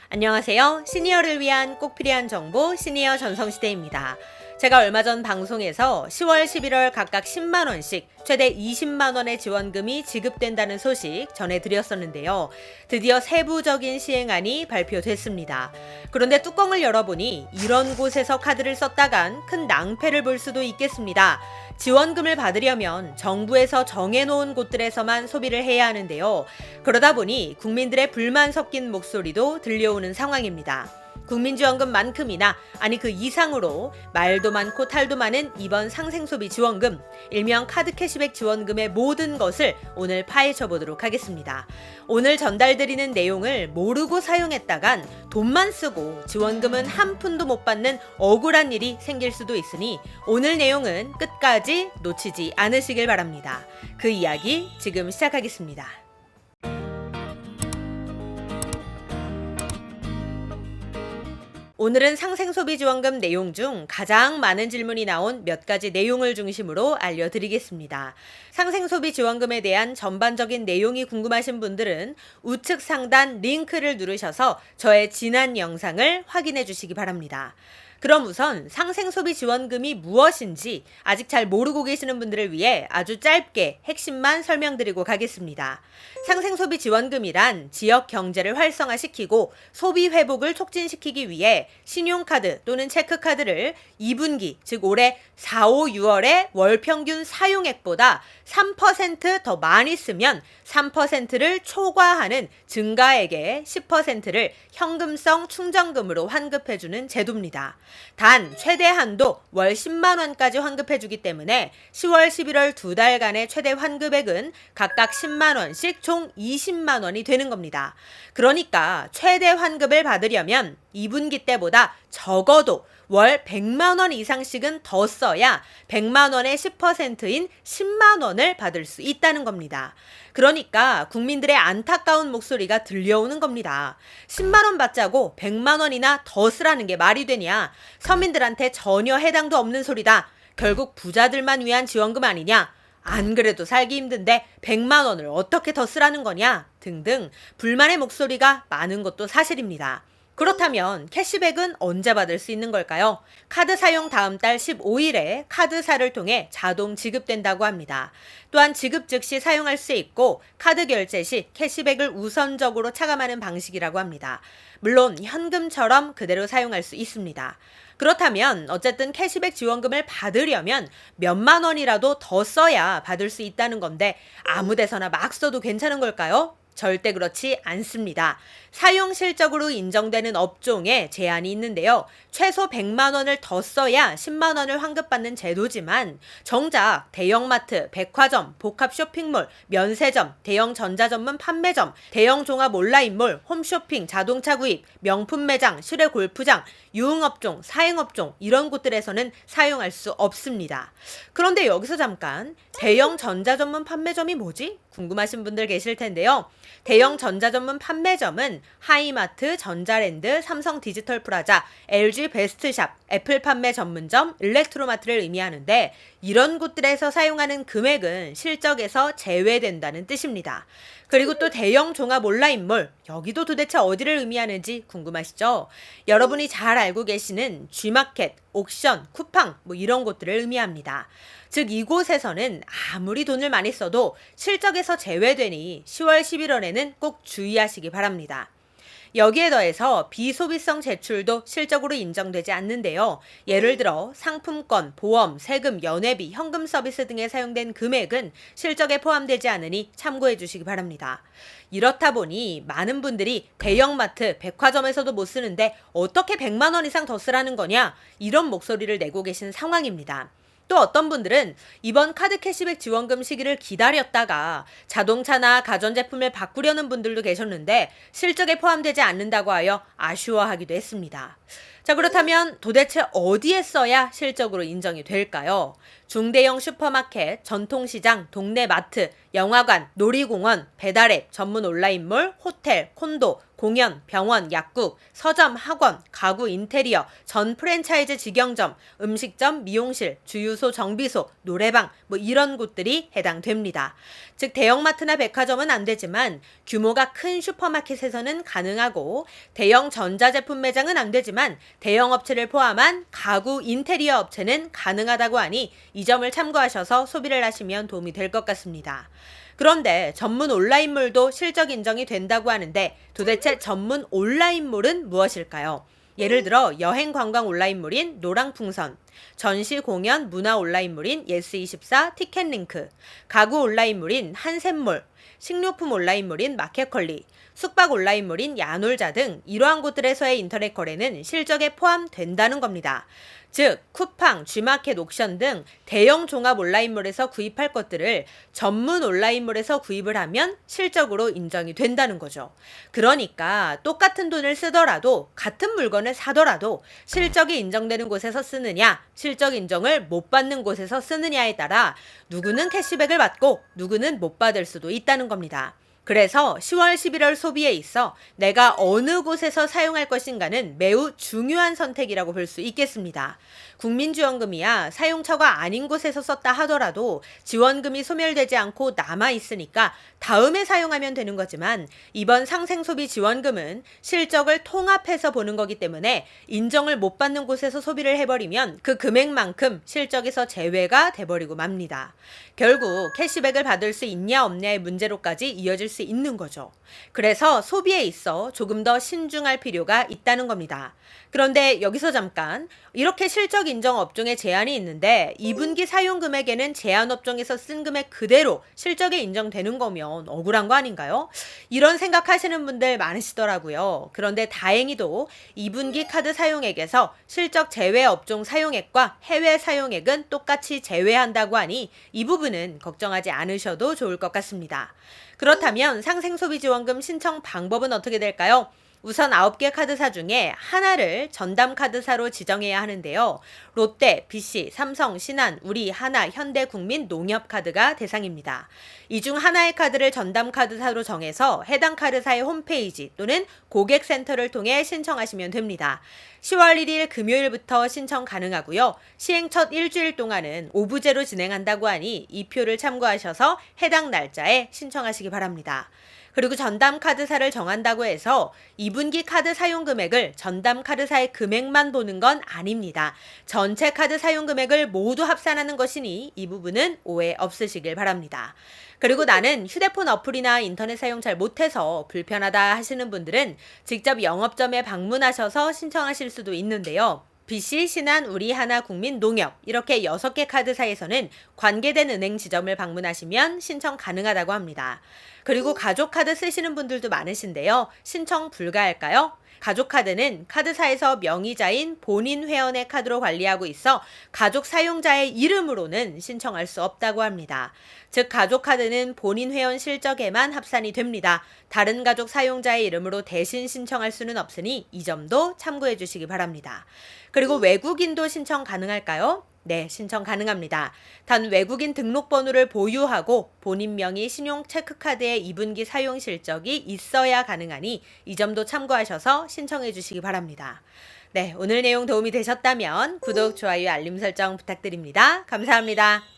안녕하세요. 시니어를 위한 꼭 필요한 정보 시니어 전성시대입니다. 제가 얼마 전 방송에서 10월, 11월 각각 10만원씩 최대 20만원의 지원금이 지급된다는 소식 전해드렸었는데요. 드디어 세부적인 시행안이 발표됐습니다. 그런데 뚜껑을 열어보니 이런 곳에서 카드를 썼다간 큰 낭패를 볼 수도 있겠습니다. 지원금을 받으려면 정부에서 정해놓은 곳들에서만 소비를 해야 하는데요. 그러다 보니 국민들의 불만 섞인 목소리도 들려오는 상황입니다. 국민지원금만큼이나 아니 그 이상으로 말도 많고 탈도 많은 이번 상생소비 지원금, 일명 카드 캐시백 지원금의 모든 것을 오늘 파헤쳐 보도록 하겠습니다. 오늘 전달드리는 내용을 모르고 사용했다간 돈만 쓰고 지원금은 한 푼도 못 받는 억울한 일이 생길 수도 있으니 오늘 내용은 끝까지 놓치지 않으시길 바랍니다. 그 이야기 지금 시작하겠습니다. 오늘은 상생소비지원금 내용 중 가장 많은 질문이 나온 몇 가지 내용을 중심으로 알려드리겠습니다. 상생소비지원금에 대한 전반적인 내용이 궁금하신 분들은 우측 상단 링크를 누르셔서 저의 지난 영상을 확인해 주시기 바랍니다. 그럼 우선 상생소비지원금이 무엇인지 아직 잘 모르고 계시는 분들을 위해 아주 짧게 핵심만 설명드리고 가겠습니다. 상생소비지원금이란 지역 경제를 활성화시키고 소비 회복을 촉진시키기 위해 신용카드 또는 체크카드를 2분기, 즉 올해 4, 5, 6월의 월평균 사용액보다 3% 더 많이 쓰면 3%를 초과하는 증가액의 10%를 현금성 충전금으로 환급해주는 제도입니다. 단 최대 한도 월 10만 원까지 환급해주기 때문에 10월, 11월 두 달간의 최대 환급액은 각각 10만 원씩 총 20만 원이 되는 겁니다. 그러니까 최대 환급을 받으려면 2분기 때보다 적어도 월 100만 원 이상씩은 더 써야 100만 원의 10%인 10만 원을 받을 수 있다는 겁니다. 그러니까 국민들의 안타까운 목소리가 들려오는 겁니다. 10만 원 받자고 100만 원이나 더 쓰라는 게 말이 되냐? 서민들한테 전혀 해당도 없는 소리다. 결국 부자들만 위한 지원금 아니냐? 안 그래도 살기 힘든데 100만 원을 어떻게 더 쓰라는 거냐? 등등 불만의 목소리가 많은 것도 사실입니다. 그렇다면 캐시백은 언제 받을 수 있는 걸까요? 카드 사용 다음 달 15일에 카드사를 통해 자동 지급된다고 합니다. 또한 지급 즉시 사용할 수 있고 카드 결제 시 캐시백을 우선적으로 차감하는 방식이라고 합니다. 물론 현금처럼 그대로 사용할 수 있습니다. 그렇다면 어쨌든 캐시백 지원금을 받으려면 몇만 원이라도 더 써야 받을 수 있다는 건데 아무 데서나 막 써도 괜찮은 걸까요? 절대 그렇지 않습니다. 사용 실적으로 인정되는 업종에 제한이 있는데요. 최소 100만 원을 더 써야 10만 원을 환급받는 제도지만 정작 대형마트, 백화점, 복합 쇼핑몰, 면세점, 대형 전자전문 판매점, 대형 종합 온라인몰, 홈쇼핑, 자동차 구입, 명품 매장, 실외 골프장, 유흥업종, 사행업종 이런 곳들에서는 사용할 수 없습니다. 그런데 여기서 잠깐 대형 전자전문 판매점이 뭐지? 궁금하신 분들 계실 텐데요. 대형 전자전문 판매점은 하이마트, 전자랜드, 삼성 디지털 프라자, LG 베스트샵, 애플 판매 전문점, 일렉트로마트를 의미하는데 이런 곳들에서 사용하는 금액은 실적에서 제외된다는 뜻입니다. 그리고 또 대형 종합 온라인몰, 여기도 도대체 어디를 의미하는지 궁금하시죠? 여러분이 잘 알고 계시는 G마켓, 옥션, 쿠팡 이런 곳들을 의미합니다. 즉 이곳에서는 아무리 돈을 많이 써도 실적에서 제외되니 10월, 11월에는 꼭 주의하시기 바랍니다. 여기에 더해서 비소비성 제출도 실적으로 인정되지 않는데요. 예를 들어 상품권, 보험, 세금, 연회비, 현금 서비스 등에 사용된 금액은 실적에 포함되지 않으니 참고해 주시기 바랍니다. 이렇다 보니 많은 분들이 대형마트, 백화점에서도 못 쓰는데 어떻게 100만 원 이상 더 쓰라는 거냐? 이런 목소리를 내고 계신 상황입니다. 또 어떤 분들은 이번 카드 캐시백 지원금 시기를 기다렸다가 자동차나 가전제품을 바꾸려는 분들도 계셨는데 실적에 포함되지 않는다고 하여 아쉬워하기도 했습니다. 자, 그렇다면 도대체 어디에 써야 실적으로 인정이 될까요? 중대형 슈퍼마켓, 전통시장, 동네 마트, 영화관, 놀이공원, 배달앱, 전문 온라인몰, 호텔, 콘도, 공연, 병원, 약국, 서점, 학원, 가구 인테리어, 전 프랜차이즈 직영점, 음식점, 미용실, 주유소, 정비소, 노래방 이런 곳들이 해당됩니다. 즉 대형마트나 백화점은 안 되지만 규모가 큰 슈퍼마켓에서는 가능하고 대형 전자제품 매장은 안 되지만 대형 업체를 포함한 가구 인테리어 업체는 가능하다고 하니 이 점을 참고하셔서 소비를 하시면 도움이 될 것 같습니다. 그런데 전문 온라인몰도 실적 인정이 된다고 하는데 도대체 전문 온라인몰은 무엇일까요? 예를 들어 여행 관광 온라인몰인 노랑풍선, 전시 공연 문화 온라인몰인 예스24 티켓링크, 가구 온라인몰인 한샘몰, 식료품 온라인몰인 마켓컬리, 숙박 온라인몰인 야놀자 등 이러한 곳들에서의 인터넷 거래는 실적에 포함된다는 겁니다. 즉 쿠팡, G마켓, 옥션 등 대형 종합 온라인몰에서 구입할 것들을 전문 온라인몰에서 구입을 하면 실적으로 인정이 된다는 거죠. 그러니까 똑같은 돈을 쓰더라도 같은 물건을 사더라도 실적이 인정되는 곳에서 쓰느냐, 실적 인정을 못 받는 곳에서 쓰느냐에 따라 누구는 캐시백을 받고 누구는 못 받을 수도 있다는 겁니다. 그래서 10월, 11월 소비에 있어 내가 어느 곳에서 사용할 것인가는 매우 중요한 선택이라고 볼 수 있겠습니다. 국민지원금이야 사용처가 아닌 곳에서 썼다 하더라도 지원금이 소멸되지 않고 남아있으니까 다음에 사용하면 되는 거지만 이번 상생소비 지원금은 실적을 통합해서 보는 거기 때문에 인정을 못 받는 곳에서 소비를 해버리면 그 금액만큼 실적에서 제외가 돼버리고 맙니다. 결국 캐시백을 받을 수 있냐 없냐의 문제로까지 이어질 수 있는 거죠. 그래서 소비에 있어 조금 더 신중할 필요가 있다는 겁니다. 그런데 여기서 잠깐 이렇게 실적 인정 업종에 제한이 있는데 2분기 사용 금액에는 제한 업종에서 쓴 금액 그대로 실적에 인정되는 거면 억울한 거 아닌가요? 이런 생각하시는 분들 많으시더라고요. 그런데 다행히도 2분기 카드 사용액에서 실적 제외 업종 사용액과 해외 사용액은 똑같이 제외한다고 하니 이 부분은 걱정하지 않으셔도 좋을 것 같습니다. 그렇다면 상생소비지원금 신청 방법은 어떻게 될까요? 우선 9개 카드사 중에 하나를 전담카드사로 지정해야 하는데요. 롯데, BC, 삼성, 신한, 우리, 하나, 현대, 국민, 농협카드가 대상입니다. 이 중 하나의 카드를 전담카드사로 정해서 해당 카드사의 홈페이지 또는 고객센터를 통해 신청하시면 됩니다. 10월 1일 금요일부터 신청 가능하고요. 시행 첫 일주일 동안은 오부제로 진행한다고 하니 이 표를 참고하셔서 해당 날짜에 신청하시기 바랍니다. 그리고 전담 카드사를 정한다고 해서 2분기 카드 사용 금액을 전담 카드사의 금액만 보는 건 아닙니다. 전체 카드 사용 금액을 모두 합산하는 것이니 이 부분은 오해 없으시길 바랍니다. 그리고 나는 휴대폰 어플이나 인터넷 사용 잘 못해서 불편하다 하시는 분들은 직접 영업점에 방문하셔서 신청하실 수도 있는데요. BC, 신한, 우리, 하나, 국민, 농협 이렇게 6개 카드사에서는 관계된 은행 지점을 방문하시면 신청 가능하다고 합니다. 그리고 가족카드 쓰시는 분들도 많으신데요. 신청 불가할까요? 가족카드는 카드사에서 명의자인 본인 회원의 카드로 관리하고 있어 가족 사용자의 이름으로는 신청할 수 없다고 합니다. 즉 가족카드는 본인 회원 실적에만 합산이 됩니다. 다른 가족 사용자의 이름으로 대신 신청할 수는 없으니 이 점도 참고해 주시기 바랍니다. 그리고 외국인도 신청 가능할까요? 네, 신청 가능합니다. 단 외국인 등록번호를 보유하고 본인 명의 신용 체크카드의 2분기 사용 실적이 있어야 가능하니 이 점도 참고하셔서 신청해 주시기 바랍니다. 네, 오늘 내용 도움이 되셨다면 구독, 좋아요, 알림 설정 부탁드립니다. 감사합니다.